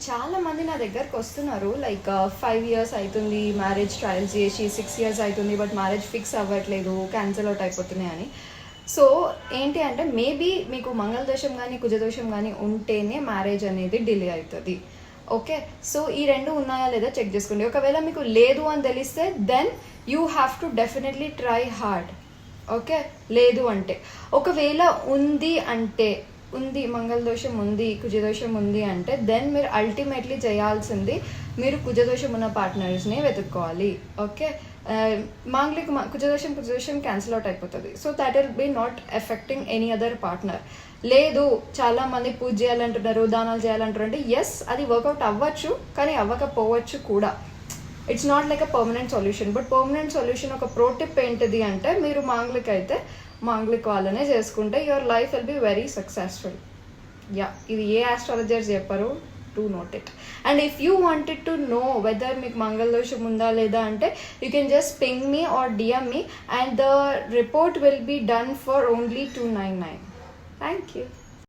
చాలా మంది నా దగ్గరకు వస్తున్నారు లైక్ 5 years అవుతుంది మ్యారేజ్ ట్రయల్స్ చేసి 6 years అవుతుంది బట్ మ్యారేజ్ ఫిక్స్ అవ్వట్లేదు క్యాన్సిల్ అవుట్ అయిపోతున్నాయి అని. సో ఏంటి అంటే మేబీ మీకు మంగళదోషం కానీ కుజదోషం కానీ ఉంటేనే మ్యారేజ్ అనేది డిలే అవుతుంది. ఓకే, సో ఈ రెండు ఉన్నాయా లేదా చెక్ చేసుకోండి. ఒకవేళ మీకు లేదు అని తెలిస్తే then you have to definitely try hard. Okay, లేదు అంటే ఒకవేళ ఉంది మంగళదోషం ఉంది కుజదోషం ఉంది అంటే దెన్ మీరు అల్టిమేట్లీ చేయాల్సింది మీరు కుజదోషం ఉన్న పార్ట్నర్స్ని వెతుక్కోవాలి. ఓకే, కుజదోషం క్యాన్సిల్ అవుట్ అయిపోతుంది. So that will be not affecting any other partner. లేదు చాలా మంది పూజ చేయాలంటున్నారు దానాలు చేయాలంటారు అంటే ఎస్ అది వర్కౌట్ అవ్వచ్చు కానీ అవ్వకపోవచ్చు కూడా. It's not like a permanent solution. But permanent solution ఒక ప్రో టిప్ ఏంటిది అంటే మీరు మాంగ్లిక్ వాళ్ళనే చేసుకుంటే your life will be very successful. Yeah, ఇది ఏ ఆస్ట్రాలజర్స్ చెప్పారు, to note it. And if you wanted to know whether మీకు మంగళదోషం ఉందా లేదా అంటే you can just ping me or DM me and the report will be done for only $299. Thank you.